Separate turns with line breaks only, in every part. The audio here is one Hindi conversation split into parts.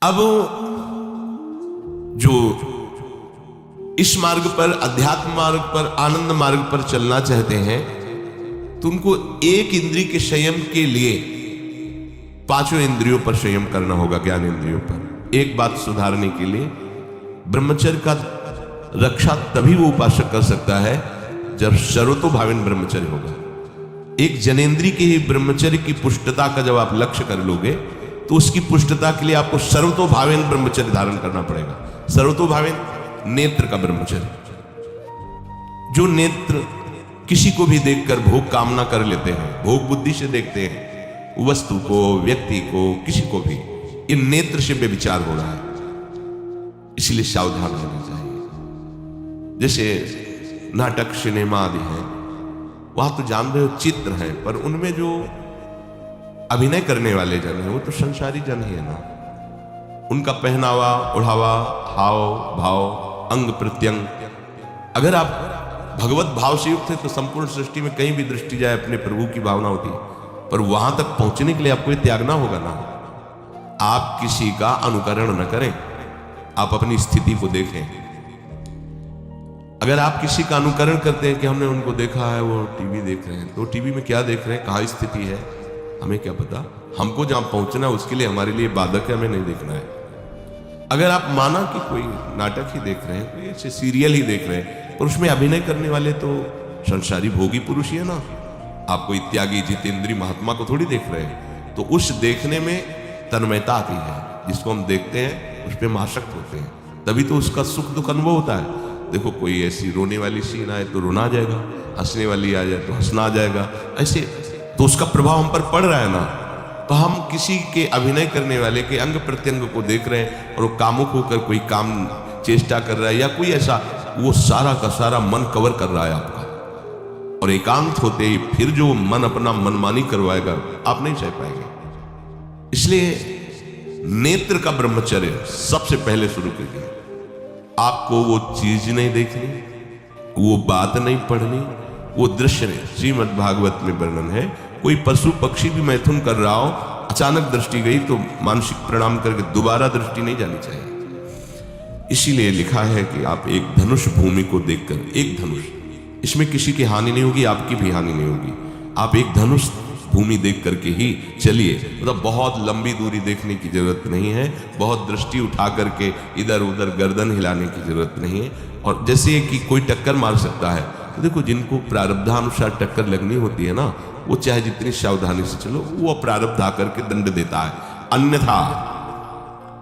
अब जो इस मार्ग पर, अध्यात्म मार्ग पर, आनंद मार्ग पर चलना चाहते हैं तो उनको एक इंद्रिय के संयम के लिए पांचों इंद्रियों पर संयम करना होगा, ज्ञान इंद्रियों पर। एक बात सुधारने के लिए ब्रह्मचर्य का रक्षा तभी वो उपासक कर सकता है जब सर्वतोभावेन ब्रह्मचर्य होगा। एक जनेन्द्रीय के ही ब्रह्मचर्य की पुष्टता का जब आप लक्ष्य कर लोगे तो उसकी पुष्टता के लिए आपको सर्वतोभावेन ब्रह्मचर्य धारण करना पड़ेगा। सर्वतोभावेन नेत्र का ब्रह्मचर्य, जो नेत्र किसी को भी देखकर भोग कामना कर लेते हैं, भोग बुद्धि से देखते हैं वस्तु को, व्यक्ति को, किसी को भी, ये नेत्र से व्यभिचार हो रहा है, इसलिए सावधान रहना चाहिए। जैसे नाटक, सिनेमा आदि हैं, वहां तो जान रहे हो चित्र हैं, पर उनमें जो अभिनय करने वाले जन हैं वो तो संसारी जन ही है ना। उनका पहनावा, ओढ़ावा, हाव भाव, अंग प्रत्यंग, अगर आप भगवत भाव से युक्त है तो संपूर्ण सृष्टि में कहीं भी दृष्टि जाए अपने प्रभु की भावना होती है, पर वहां तक पहुंचने के लिए आपको ये त्यागना होगा ना। आप किसी का अनुकरण न करें, आप अपनी स्थिति को देखें। अगर आप किसी का अनुकरण करते हैं कि हमने उनको देखा है, वो टीवी देख रहे हैं, तो टीवी में क्या देख रहे हैं, कहाँ स्थिति है, हमें क्या पता। हमको जहां पहुंचना है उसके लिए हमारे लिए बाधक है, हमें नहीं देखना है। अगर आप माना कि कोई नाटक ही देख रहे हैं, कोई ऐसे सीरियल ही देख रहे हैं, पर उसमें अभिनय करने वाले तो संसारी भोगी पुरुष ही है ना। आप कोई त्यागी जितेंद्रीय महात्मा को थोड़ी देख रहे हैं। तो उस देखने में तन्मयता आती है, जिसको हम देखते हैं उस पर हम आसक्त होते हैं, तभी तो उसका सुख दुख अनुभव होता है। देखो कोई ऐसी रोने वाली सीन आए तो रोना आ जाएगा, हंसने वाली आ जाए तो हंसना आ जाएगा, ऐसे तो उसका प्रभाव हम पर पड़ रहा है ना। तो हम किसी के अभिनय करने वाले के अंग प्रत्यंग को देख रहे हैं और वो कामुक होकर कोई काम चेष्टा कर रहा है या कोई ऐसा, वो सारा का सारा मन कवर कर रहा है आपका, और एकांत होते ही फिर जो मन अपना मनमानी करवाएगा आप नहीं सह पाएंगे। इसलिए नेत्र का ब्रह्मचर्य सबसे पहले शुरू कीजिए। आपको वो चीज नहीं देखनी, वो बात नहीं पढ़नी, वो दृश्य नहीं। श्रीमद् भागवत में वर्णन है, कोई पशु पक्षी भी मैथुन कर रहा हो, अचानक दृष्टि गई तो मानसिक प्रणाम करके दोबारा दृष्टि नहीं जानी चाहिए। इसीलिए लिखा है कि आप एक धनुष भूमि को देखकर, एक धनुष, इसमें किसी की हानि नहीं होगी, आपकी भी हानि नहीं होगी, आप एक धनुष भूमि देख करके ही चलिए। मतलब बहुत लंबी दूरी देखने की जरूरत नहीं है, बहुत दृष्टि उठा करके इधर उधर गर्दन हिलाने की जरूरत नहीं है। और जैसे कि कोई टक्कर मार सकता है, तो देखो जिनको प्रारब्धानुसार टक्कर लगनी होती है ना, वो चाहे जितनी सावधानी से चलो, वो प्रारब्ध आकर के दंड देता है। अन्यथा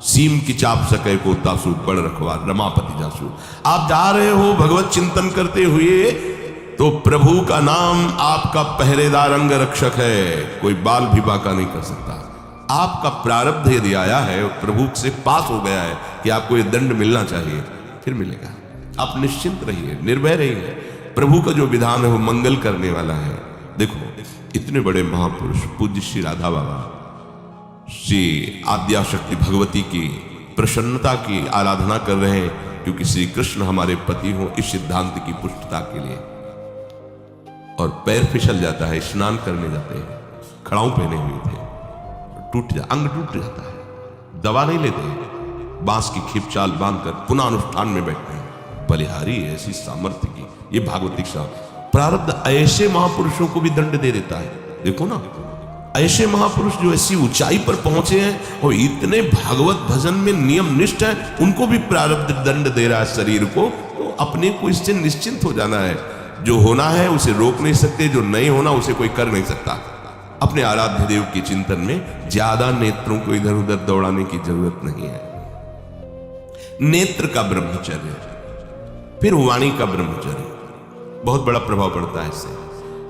सीम की चाप सके को तासु बड़ रखवा रमापति जासु। आप जा रहे हो भगवत चिंतन करते हुए तो प्रभु का नाम आपका पहरेदार अंग रक्षक है, कोई बाल भी बाका नहीं कर सकता। आपका प्रारब्ध यदि आया है, प्रभु से पास हो गया है कि आपको ये दंड मिलना चाहिए, फिर मिलेगा। आप निश्चिंत रहिए, निर्भय रहिए। प्रभु का जो विधान है वो मंगल करने वाला है। देखो इतने बड़े महापुरुष पूज्य श्री राधा बाबा, श्री आद्याशक्ति भगवती की प्रसन्नता की आराधना कर रहे हैं, क्योंकि श्री कृष्ण हमारे पति हो, इस सिद्धांत की पुष्टता के लिए। और पैर फिसल जाता है, स्नान करने जाते हैं, खड़ाऊ पहने हुए थे, अंग टूट जाता है, दवा नहीं लेते, बांस की खिपचाल बांधकर पुनः अनुष्ठान में बैठते हैं। बलिहारी ऐसी सामर्थ्य की, ये भागवतिक सामर्थ्य। प्रारब्ध ऐसे महापुरुषों को भी दंड दे देता है। देखो ना, ऐसे महापुरुष जो ऐसी ऊंचाई पर पहुंचे हैं और इतने भागवत भजन में नियम निष्ठ है, उनको भी प्रारब्ध दंड दे रहा है शरीर को। तो अपने को इससे निश्चिंत हो जाना है। जो होना है उसे रोक नहीं सकते, जो नहीं होना उसे कोई कर नहीं सकता। अपने आराध्य देव के चिंतन में ज्यादा नेत्रों को इधर उधर दौड़ाने की जरूरत नहीं है। नेत्र का ब्रह्मचर्य, फिर वाणी का ब्रह्मचर्य, बहुत बड़ा प्रभाव पड़ता है इससे।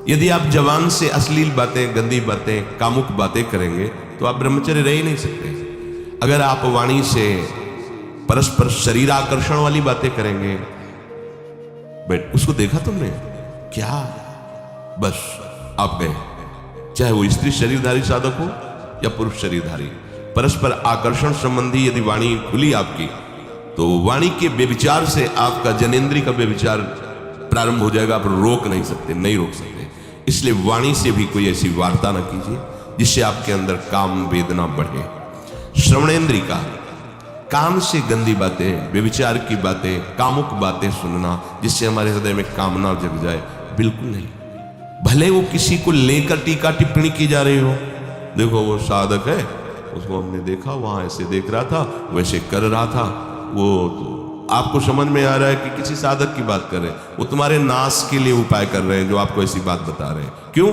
यदि आप जवान से अश्लील बातें, गंदी बातें, कामुक बातें करेंगे तो आप ब्रह्मचर्य रह ही नहीं सकते। अगर आप वाणी से परस्पर शरीर आकर्षण वाली बातें करेंगे, बट उसको देखा तुमने क्या, बस आप गए। चाहे वो स्त्री शरीरधारी साधक हो या पुरुष शरीरधारी, परस्पर आकर्षण संबंधी यदि वाणी खुली आपकी, तो वाणी के व्यभिचार से आपका जनेन्द्रिय का व्यभिचार प्रारंभ हो जाएगा। आप रोक नहीं सकते, नहीं रोक सकते। इसलिए वाणी से भी कोई ऐसी वार्ता न कीजिए जिससे आपके अंदर काम वेदना बढ़े। श्रवणेन्द्रिय का, कान से गंदी बातें, व्यभिचार की बातें, कामुक बातें सुनना जिससे हमारे हृदय में कामना जग जाए, बिल्कुल नहीं। भले वो किसी को लेकर टीका टिप्पणी की जा रही हो, देखो वो साधक है, उसको हमने देखा वहां ऐसे देख रहा था, वैसे कर रहा था, वो तो आपको समझ में आ रहा है कि किसी साधक की बात कर रहे हैं, वो तुम्हारे नाश के लिए उपाय कर रहे हैं जो आपको ऐसी बात बता रहे हैं। क्यों?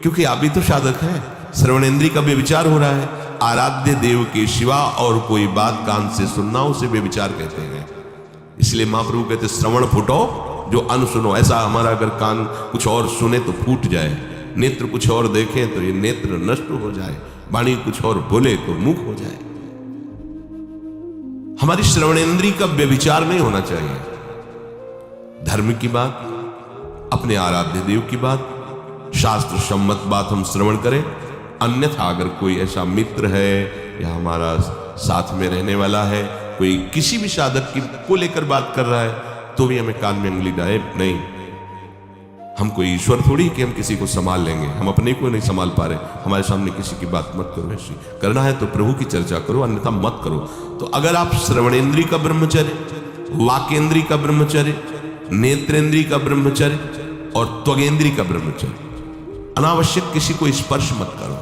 क्योंकि आप भी तो साधक हैं। श्रवणेन्द्रिय का व्यभिचार हो रहा है। आराध्य देव के सिवा और कोई बात कान से सुनना उसे व्यभिचार कहते हैं। इसलिए महाप्रभु कहते श्रवण फूटो जो अन सुनो। ऐसा हमारा अगर कान कुछ और सुने तो फूट जाए, नेत्र कुछ और देखें तो ये नेत्र नष्ट हो जाए, वाणी कुछ और बोले तो मुख हो जाए। हमारी श्रवणेन्द्रिय का व्यभिचार नहीं होना चाहिए। धर्म की बात, अपने आराध्य देव की बात, शास्त्र सम्मत बात हम श्रवण करें। अन्यथा अगर कोई ऐसा मित्र है या हमारा साथ में रहने वाला है, कोई किसी भी साधक की को लेकर बात कर रहा है, तो भी हमें कान में उंगली डाले नहीं। हम कोई ईश्वर थोड़ी कि हम किसी को संभाल लेंगे, हम अपने को नहीं संभाल पा रहे, हमारे सामने किसी की बात मत करो। ऐसी करना है तो प्रभु की चर्चा करो, अन्यथा मत करो। तो अगर आप श्रवणेन्द्रिय का ब्रह्मचर्य, वाकेंद्रिय का ब्रह्मचर्य, नेत्रेंद्रिय का ब्रह्मचर्य और त्वगेंद्रिय का ब्रह्मचर्य, अनावश्यक किसी को स्पर्श मत करो।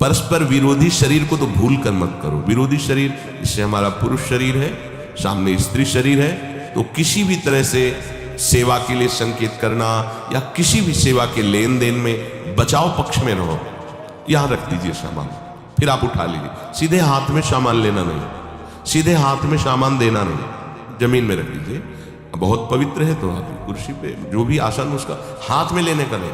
परस्पर विरोधी शरीर को तो भूल कर मत करो। विरोधी शरीर, इससे हमारा पुरुष शरीर है, सामने स्त्री शरीर है, तो किसी भी तरह से सेवा के लिए संकेत करना या किसी भी सेवा के लेन देन में बचाव पक्ष में रहो। यहां रख दीजिए सामान, फिर आप उठा लीजिए। सीधे हाथ में सामान लेना नहीं, सीधे हाथ में सामान देना नहीं, जमीन में रख दीजिए। बहुत पवित्र है तो आप कुर्सी पे जो भी आसन उसका हाथ में लेने का नहीं।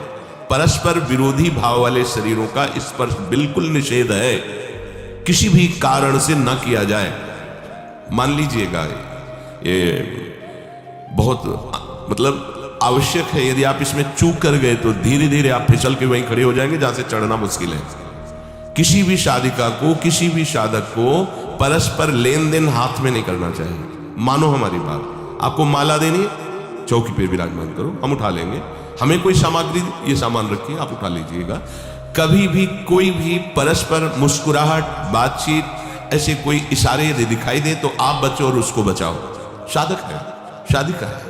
परस्पर विरोधी भाव वाले शरीरों का स्पर्श बिल्कुल निषेध है, किसी भी कारण से न किया जाए। मान लीजिएगा ये बहुत मतलब आवश्यक है, यदि आप इसमें चूक कर गए तो धीरे धीरे आप फिसल के वहीं खड़े हो जाएंगे जहां से चढ़ना मुश्किल है। किसी भी साधिका को, किसी भी साधक को परस्पर लेन देन हाथ में नहीं करना चाहिए। मानो हमारी बात, आपको माला देनी है, चौकी पे विराजमान करो, हम उठा लेंगे। हमें कोई सामग्री, ये सामान रखिए, आप उठा लीजिएगा। कभी भी कोई भी परस्पर मुस्कुराहट, बातचीत, ऐसे कोई इशारे यदि दिखाई दे तो आप बचो और उसको बचाओ। साधक है, साधिका है,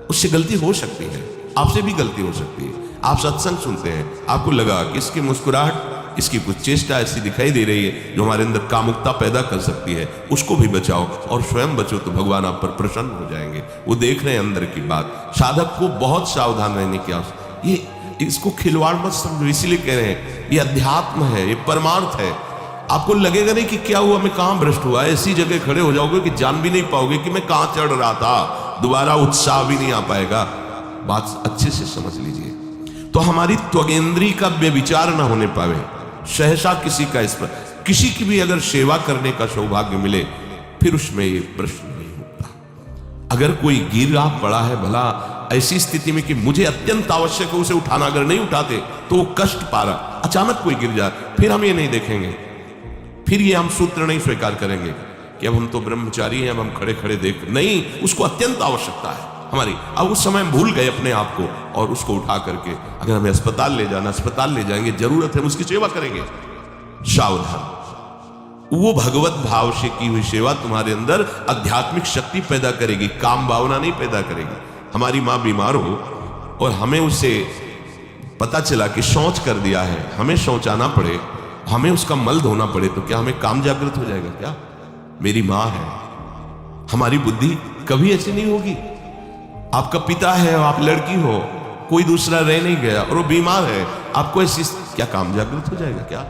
उससे गलती हो सकती है, आपसे भी गलती हो सकती है। आप सत्संग सुनते हैं, आपको लगा कि इसकी मुस्कुराहट, इसकी कुछ चेष्टा ऐसी दिखाई दे रही है जो हमारे अंदर कामुकता पैदा कर सकती है, उसको भी बचाओ और स्वयं बचो, तो भगवान आप पर प्रसन्न हो जाएंगे। वो देख रहे हैं अंदर की बात। साधक को बहुत सावधान रहने की आवश्यकता। ये इसको खिलवाड़ मत समझो, इसीलिए कह रहे हैं ये अध्यात्म है, ये परमार्थ है। आपको लगेगा नहीं कि क्या हुआ, मैं कहां भ्रष्ट हुआ, ऐसी जगह खड़े हो जाओगे कि जान भी नहीं पाओगे कि मैं कहां चढ़ रहा था, दोबारा उत्साह भी नहीं आ पाएगा। बात अच्छे से समझ लीजिए। तो हमारी त्वगेंद्रिय का व्यभिचार ना होने पावे, सहसा किसी का इस पर, किसी की भी अगर सेवा करने का सौभाग्य मिले, फिर उसमें ये प्रश्न नहीं होता। अगर कोई गिर रहा पड़ा है, भला ऐसी स्थिति में कि मुझे अत्यंत आवश्यक है उसे उठाना, अगर नहीं उठाते तो वो कष्ट पा रहा, अचानक कोई गिर जाए, फिर हम ये नहीं देखेंगे, फिर ये हम सूत्र नहीं स्वीकार करेंगे कि अब हम तो ब्रह्मचारी हैं, अब हम खड़े खड़े देख नहीं। उसको अत्यंत आवश्यकता है हमारी। अब उस समय भूल गए अपने आप को और उसको उठा करके अगर हमें अस्पताल ले जाना, अस्पताल ले जाएंगे, जरूरत है, हम उसकी सेवा करेंगे। सावधान। वो भगवत भाव से की हुई सेवा तुम्हारे अंदर आध्यात्मिक शक्ति पैदा करेगी, काम भावना नहीं पैदा करेगी। हमारी माँ बीमार हो और हमें उसे पता चला कि शौच कर दिया है, हमें शौचाना पड़े, हमें उसका मल धोना पड़े, तो क्या हमें काम जागृत हो जाएगा? क्या मेरी माँ है, हमारी बुद्धि कभी ऐसी नहीं होगी। आपका पिता है, आप लड़की हो, कोई दूसरा रह नहीं गया और वो बीमार है, आपको ऐसी क्या काम जागृत हो जाएगा? क्या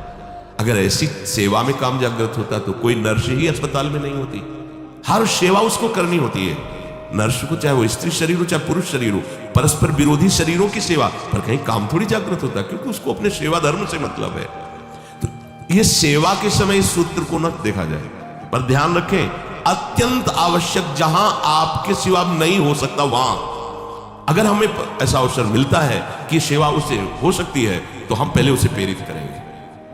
अगर ऐसी सेवा में काम जागृत होता तो कोई नर्स ही अस्पताल में नहीं होती। हर सेवा उसको करनी होती है, नर्स को, चाहे वो स्त्री शरीर हो चाहे पुरुष शरीर हो। परस्पर विरोधी शरीरों की सेवा पर कहीं काम थोड़ी जागृत होता, क्योंकि उसको अपने सेवा धर्म से मतलब है। तो ये सेवा के समय इस सूत्र को न देखा जाए, पर ध्यान रखें, अत्यंत आवश्यक जहां आपके सिवा नहीं हो सकता, वहां अगर हमें ऐसा अवसर मिलता है कि सेवा उससे हो सकती है तो हम पहले उसे प्रेरित करेंगे।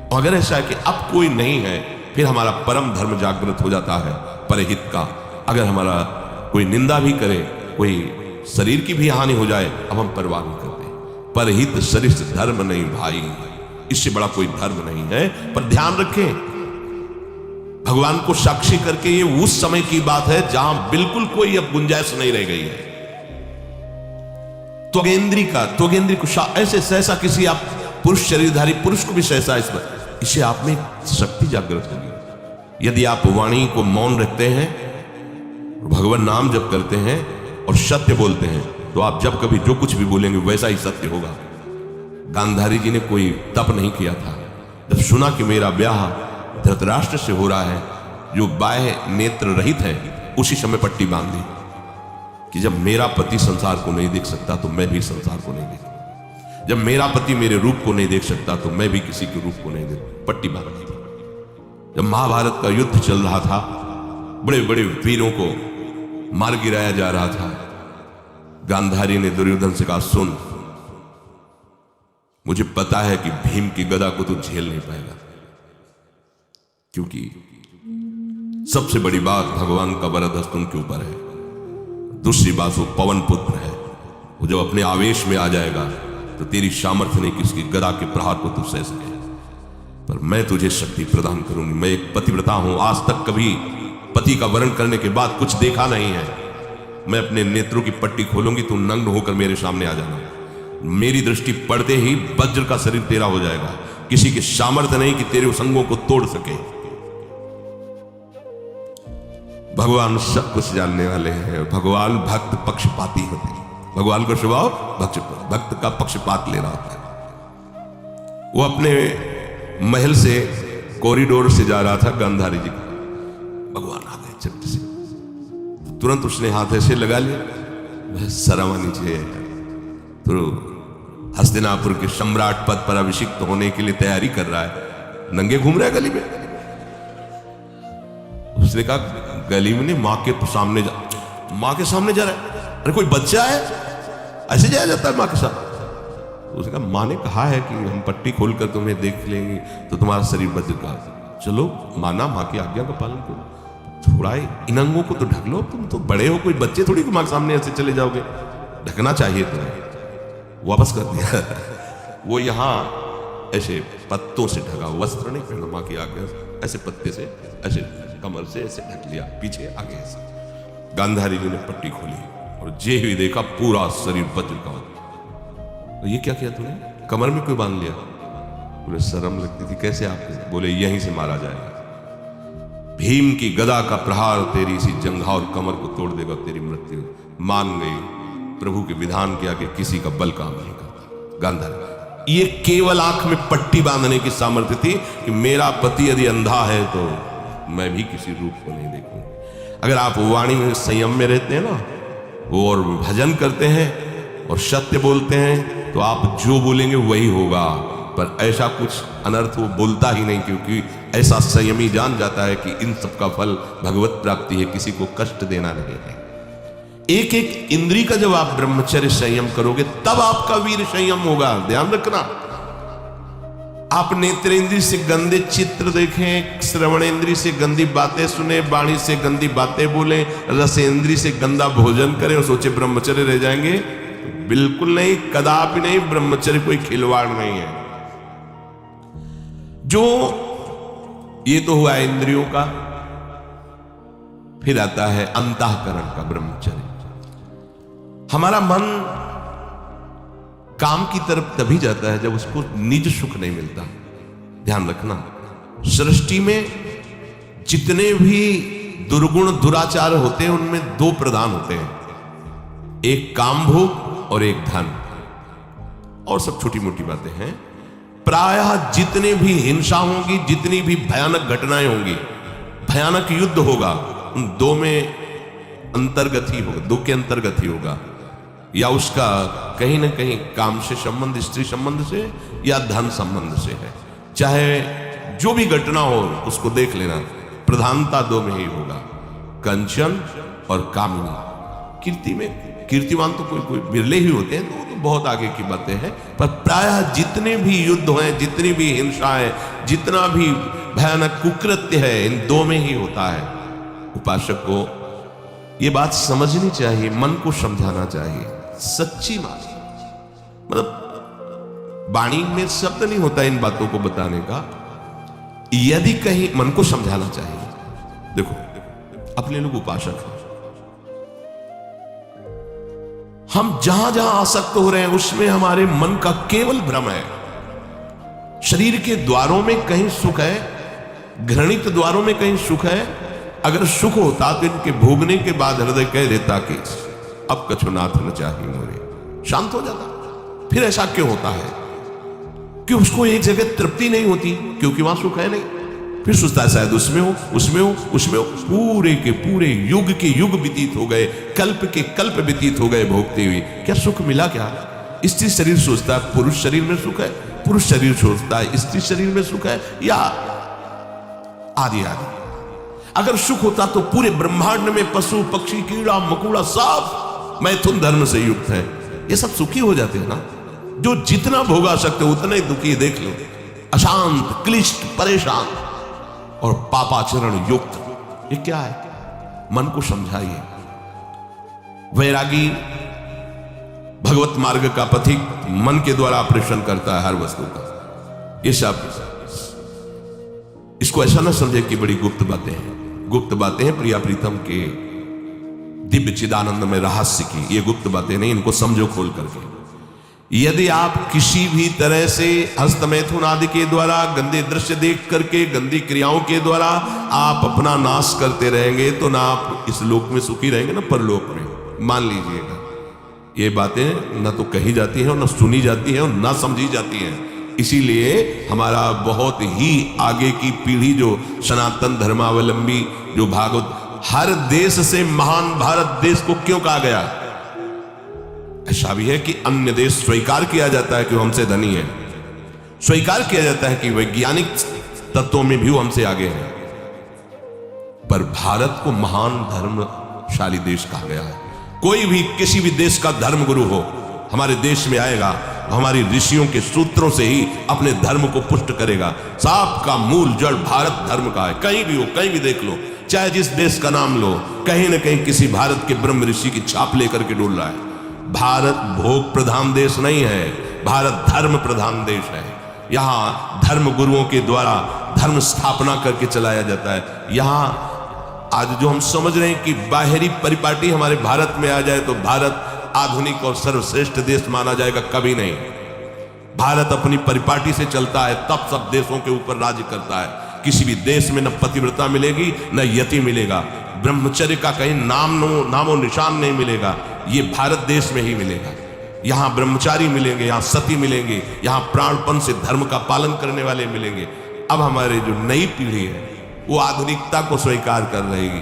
और अगर ऐसा है कि अब कोई नहीं है, फिर हमारा परम धर्म जागृत हो जाता है परहित का। अगर हमारा कोई निंदा भी करे, कोई शरीर की भी हानि हो जाए, अब हम परवाह नहीं करते। परहित सरिष्ठ धर्म नहीं भाई, इससे बड़ा कोई धर्म नहीं है। पर ध्यान रखें, भगवान को साक्षी करके ये उस समय की बात है जहां बिल्कुल कोई अब गुंजाइश नहीं रह गई है। त्वगेंद्री को ऐसे सहसा किसी आप पुरुष शरीरधारी पुरुष को भी सहसा इसे आप में शक्ति जागृत होगी। यदि आप वाणी को मौन रखते हैं, भगवान नाम जप करते हैं और सत्य बोलते हैं, तो आप जब कभी जो कुछ भी बोलेंगे वैसा ही सत्य होगा। गांधारी जी ने कोई तप नहीं किया था। जब सुना कि मेरा ब्याह धृतराष्ट्र से हो रहा है जो बाह्य नेत्र रहित है, उसी समय पट्टी बांध दी कि जब मेरा पति संसार को नहीं देख सकता तो मैं भी संसार को नहीं देखूंगा। जब मेरा पति मेरे रूप को नहीं देख सकता तो मैं भी किसी के रूप को नहीं देखूंगा। पट्टी बांध दी। जब महाभारत का युद्ध चल रहा था, बड़े बड़े वीरों को मार गिराया जा रहा था, गांधारी ने दुर्योधन से कहा, सुन, मुझे पता है कि भीम की गदा को तू झेल नहीं पाएगा, क्योंकि सबसे बड़ी बात भगवान का वरदहस्त उनके ऊपर है। दूसरी बात, वो पवन पुत्र है। वो जब अपने आवेश में आ जाएगा तो तेरी सामर्थ्य नहीं कि उसकी गदा के प्रहार को तू सह सके, पर मैं तुझे शक्ति प्रदान करूंगी। मैं एक पतिव्रता हूं, आज तक कभी पति का वरण करने के बाद कुछ देखा नहीं है। मैं अपने नेत्रों की पट्टी खोलूंगी, तू नग्न होकर मेरे सामने आ जाना। मेरी दृष्टि पड़ते ही वज्र का शरीर तेरा हो जाएगा। किसी की सामर्थ्य नहीं कि तेरे उस अंगों को तोड़ सके। भगवान सब कुछ जानने वाले हैं। भगवान भक्त पक्षपाती होते हैं। भगवान का स्वभाव भक्त का पक्षपात ले रहा होता है। वो अपने महल से कॉरिडोर से जा रहा था गांधारी जी का, भगवान आ गए झट से। तुरंत उसने हाथ ऐसे लगा लिया, शर्म आनी चाहिए। तो हस्तिनापुर के सम्राट पद पर अभिषिक्त होने के लिए तैयारी कर रहा है, नंगे घूम रहा है गली में। उसने कहा, गली में नहीं, माँ के सामने जा रहा है। अरे कोई बच्चा है, ऐसे जाया जाता है माँ के साथ? उसने कहा, माँ ने कहा है कि हम पट्टी खोलकर तुम्हें देख लेंगे तो तुम्हारा शरीर वज्र का। चलो माना, माँ की आज्ञा का पालन करो, थोड़ा इन अंगों को तो ढक लो। तुम तो बड़े हो, कोई बच्चे थोड़ी माँ के सामने ऐसे चले जाओगे, ढकना चाहिए तुम्हें। वापस कर दिया। वो यहाँ ऐसे पत्तों से ढका, वस्त्र नहीं पहना, माँ की आज्ञा ऐसे पत्ते से ऐसे कमर से ऐसे ढक लिया, पीछे आगे ऐसे। गांधारी जी ने पट्टी खोली और जे ही देखा पूरा शरीर वज्र का। तो ये क्या किया तूने? कमर में कोई बांध लिया? बोले शर्म लगती थी, कैसे आपको? बोले यहीं से मारा जाएगा। भीम की गदा का प्रहार तेरी इसी जंघा और कमर को तोड़ देगा, तेरी मृत्यु। मान गई, प्रभु के विधान के आगे किसी का बल काम नहीं करता। गांधारी, ये केवल आंख में पट्टी बांधने की सामर्थ्य थी कि मेरा पति यदि अंधा है तो मैं भी किसी रूप को नहीं देखूंगा। अगर आप वाणी में संयम में रहते हैं ना, वो और भजन करते हैं और सत्य बोलते हैं, तो आप जो बोलेंगे वही होगा। पर ऐसा कुछ अनर्थ वो बोलता ही नहीं, क्योंकि ऐसा संयमी जान जाता है कि इन सब का फल भगवत प्राप्ति है, किसी को कष्ट देना नहीं है। एक एक इंद्री का जब आप ब्रह्मचर्य संयम करोगे तब आपका वीर संयम होगा। ध्यान रखना, आप नेत्रेंद्री से गंदे चित्र देखें, श्रवणेंद्री से गंदी बातें सुने, वाणी से गंदी बातें बोलें, रसेंद्री से गंदा भोजन करें और सोचे ब्रह्मचर्य रह जाएंगे? बिल्कुल नहीं, कदापि नहीं। ब्रह्मचर्य कोई खिलवाड़ नहीं है। जो ये तो हुआ इंद्रियों का, फिर आता है अंतःकरण का ब्रह्मचर्य। हमारा मन काम की तरफ तभी जाता है जब उसको निज सुख नहीं मिलता। ध्यान रखना, सृष्टि में जितने भी दुर्गुण दुराचार होते हैं उनमें दो प्रधान होते हैं, एक काम भोग और एक धन, और सब छोटी मोटी बातें हैं। प्रायः जितने भी हिंसा होगी, जितनी भी भयानक घटनाएं होंगी, भयानक युद्ध होगा, उन दो में अंतर्गत ही होगा, दो के अंतर्गत ही होगा। या उसका कहीं ना कहीं काम से संबंध, स्त्री संबंध से या धन संबंध से है। चाहे जो भी घटना हो उसको देख लेना, प्रधानता दो में ही होगा, कंचन और कामिनी। कीर्ति में कीर्तिवान तो कोई बिरले ही होते हैं, तो बहुत आगे की बातें हैं। पर प्रायः जितने भी युद्ध हैं, जितनी भी हिंसा है, जितना भी भयानक कुकृत्य है, इन दो में ही होता है। उपासक को ये बात समझनी चाहिए, मन को समझाना चाहिए, सच्ची बात। मतलब वाणी में शब्द नहीं होता इन बातों को बताने का। यदि कहीं मन को समझाना चाहिए, देखो अपने लोग उपासक हैं, हम जहां जहां आसक्त हो रहे हैं उसमें हमारे मन का केवल भ्रम है। शरीर के द्वारों में कहीं सुख है, घृणित द्वारों में कहीं सुख है। अगर सुख होता तो इनके भोगने के बाद हृदय कह देता कि अब कछुनाथ न चाहिए मोरे, शांत हो जाता। फिर ऐसा क्यों होता है कि उसको एक जगह तृप्ति नहीं होती? क्योंकि वहां सुख है नहीं। फिर सोचता है शायद उसमें हो, उसमें हो, उसमें हो। पूरे के पूरे युग के युग व्यतीत हो गए, कल्प के कल्प व्यतीत हो गए भोगते हुए, क्या सुख मिला? क्या स्त्री शरीर सोचता है पुरुष शरीर में सुख है, पुरुष शरीर सोचता है स्त्री शरीर में सुख है, या आदि आदि। अगर सुख होता तो पूरे ब्रह्मांड में पशु पक्षी कीड़ा मकोड़ा सब मैथुन धर्म से युक्त है, ये सब सुखी हो जाते हैं ना। जो जितना भोगा सकते उतने दुखी देख लो, अशांत क्लिष्ट परेशान और पापाचरण युक्त। ये क्या है? मन को समझाइए। वैरागी भगवत मार्ग का पथिक मन के द्वारा ऑपरेशन करता है हर वस्तु का। ये सब इसको ऐसा ना समझे कि बड़ी गुप्त बातें हैं। गुप्त बातें हैं प्रिया प्रीतम के दिव्य चिदानंद में रहस्य की, ये गुप्त बातें नहीं, इनको समझो खोल करके। यदि आप किसी भी तरह से हस्तमैथुन आदि के द्वारा गंदे दृश्य देख करके गंदी क्रियाओं के द्वारा आप अपना नाश करते रहेंगे तो ना आप इस लोक में सुखी रहेंगे ना परलोक में। मान लीजिएगा ये बातें न तो कही जाती हैं और न सुनी जाती हैं और न समझी जाती हैं। इसीलिए हमारा बहुत ही आगे की पीढ़ी जो सनातन धर्मावलंबी जो भागवत, हर देश से महान भारत देश को क्यों कहा गया? ऐसा भी है कि अन्य देश स्वीकार किया जाता है कि वो हमसे धनी है, स्वीकार किया जाता है कि वैज्ञानिक तत्वों में भी वो हमसे आगे है, पर भारत को महान धर्मशाली देश कहा गया है। कोई भी किसी भी देश का धर्म गुरु हो हमारे देश में आएगा, हमारी ऋषियों के सूत्रों से ही अपने धर्म को पुष्ट करेगा। साप का मूल जड़ भारत धर्म का है। कहीं भी हो, कहीं भी देख लो, चाहे जिस देश का नाम लो, कहीं ना कहीं किसी भारत के ब्रह्म ऋषि की छाप लेकर के डोल रहा है। भारत भोग प्रधान देश नहीं है, भारत धर्म प्रधान देश है। यहाँ धर्म गुरुओं के द्वारा धर्म स्थापना करके चलाया जाता है। यहाँ आज जो हम समझ रहे हैं कि बाहरी परिपाटी हमारे भारत में आ जाए तो भारत आधुनिक और सर्वश्रेष्ठ देश माना जाएगा, कभी नहीं। भारत अपनी परिपाटी से चलता है, तब सब देशों के ऊपर राज्य करता है। किसी भी देश में न पतिव्रता मिलेगी न यति मिलेगा, ब्रह्मचर्य का कहीं नामो निशान नहीं मिलेगा। ये भारत देश में ही मिलेगा। यहाँ ब्रह्मचारी मिलेंगे, यहाँ सती मिलेंगे, यहाँ प्राणपण से धर्म का पालन करने वाले मिलेंगे। अब हमारे जो नई पीढ़ी है वो आधुनिकता को स्वीकार कर रहेगी।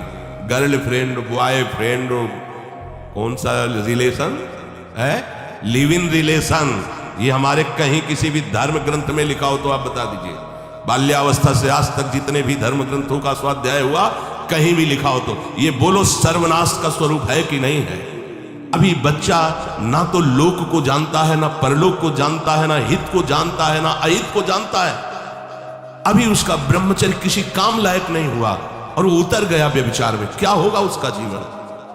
गर्लफ्रेंड बॉयफ्रेंड कौन सा रिलेशन है, लिव इन रिलेशन, ये हमारे कहीं किसी भी धर्म ग्रंथ में लिखा हो तो आप बता दीजिए। बाल्यावस्था से आज तक जितने भी धर्म ग्रंथों का स्वाध्याय हुआ कहीं भी लिखा हो तो ये बोलो सर्वनाश का स्वरूप है कि नहीं है? अभी बच्चा ना तो लोक को जानता है, ना परलोक को जानता है, ना हित को जानता है, ना अहित को जानता है। अभी उसका ब्रह्मचर्य किसी काम लायक नहीं हुआ और वो उतर गया व्यभिचार में। क्या होगा उसका जीवन?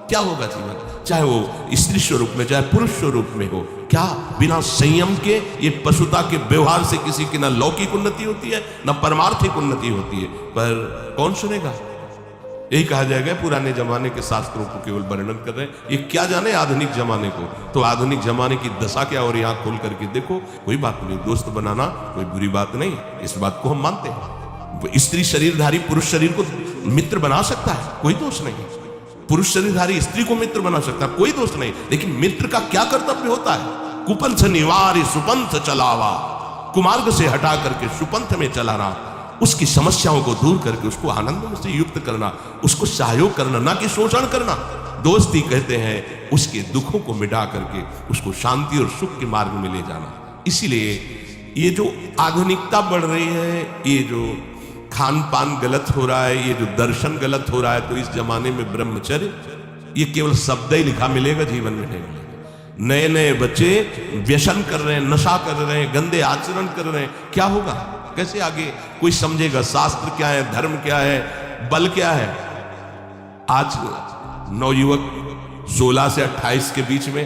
क्या होगा जीवन? चाहे वो स्त्री स्वरूप में चाहे पुरुष स्वरूप में हो, क्या बिना संयम के ये पशुता के व्यवहार से किसी की ना लौकिक उन्नति होती है ना परमार्थिक उन्नति होती है? पर कौन सुनेगा? यही कहा जाएगा पुराने जमाने के शास्त्रों को केवल वर्णन कर रहे हैं, ये क्या जाने आधुनिक जमाने को। तो आधुनिक जमाने की दशा क्या हो रही है, आंख खोल करके देखो। कोई बात नहीं, दोस्त बनाना कोई बुरी बात नहीं, इस बात को हम मानते हैं। स्त्री शरीरधारी पुरुष शरीर को मित्र बना सकता है, कोई दोष नहीं। पुरुष शरीरधारी स्त्री को मित्र बना सकता है, कोई दोष नहीं। लेकिन मित्र का क्या कर्तव्य होता है? कुपंथ निवार सुपंथ चलावा, कुमार्ग से हटा करके सुपंथ में चलाना, उसकी समस्याओं को दूर करके उसको आनंद से युक्त करना, उसको सहयोग करना, ना कि शोषण करना। दोस्ती कहते हैं उसके दुखों को मिटा करके उसको शांति और सुख के मार्ग में ले जाना। इसीलिए ये जो आधुनिकता बढ़ रही है, ये जो खान पान गलत हो रहा है, ये जो दर्शन गलत हो रहा है, तो इस जमाने में ब्रह्मचर्य ये केवल शब्द ही लिखा मिलेगा, जीवन में नहीं मिलेगा। नए नए बच्चे व्यसन कर रहे हैं, नशा कर रहे हैं, गंदे आचरण कर रहे हैं, क्या होगा? कैसे आगे कोई समझेगा शास्त्र क्या है, धर्म क्या है, बल क्या है? आज नवयुवक 16 से 28 के बीच में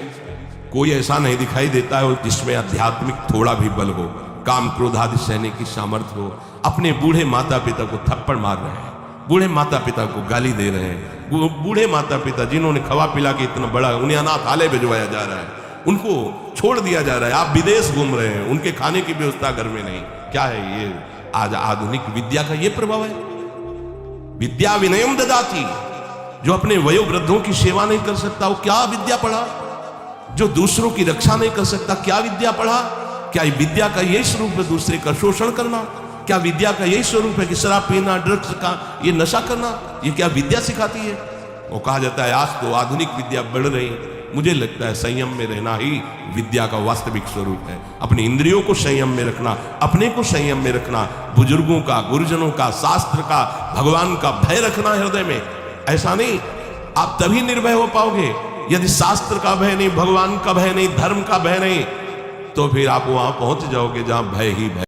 कोई ऐसा नहीं दिखाई देता है जिसमें आध्यात्मिक थोड़ा भी बल हो, काम क्रोध आदि सहने की सामर्थ्य हो। अपने बूढ़े माता पिता को थप्पड़ मार रहे हैं, बूढ़े माता पिता को गाली दे रहे हैं, बूढ़े माता पिता जिन्होंने खवा पिला के इतना बड़ा, उन्हें अनाथालय भिजवाया जा रहा है, उनको छोड़ दिया जा रहा है, आप विदेश घूम रहे हैं, उनके खाने की व्यवस्था घर में नहीं। क्या है ये? आज आधुनिक विद्या का ये प्रभाव है। विद्या विनयम ददाति, जो अपने वयोवृद्धों की सेवा नहीं कर सकता वो क्या विद्या पढ़ा? जो दूसरों की रक्षा नहीं कर सकता क्या विद्या पढ़ा? क्या विद्या का यही स्वरूप है दूसरे का शोषण करना? क्या विद्या का यही स्वरूप है कि शराब पीना, ड्रग्स का ये नशा करना? ये क्या विद्या सिखाती है? वो कहा जाता है आज तो आधुनिक विद्या बढ़ रही है। मुझे लगता है संयम में रहना ही विद्या का वास्तविक स्वरूप है। अपनी इंद्रियों को संयम में रखना, अपने को संयम में रखना, बुजुर्गों का, गुरुजनों का, शास्त्र का, भगवान का भय रखना हृदय में। ऐसा नहीं, आप तभी निर्भय हो पाओगे यदि शास्त्र का भय नहीं, भगवान का भय नहीं, धर्म का भय नहीं, तो फिर आप वहां पहुंच जाओगे जहां भय ही भय।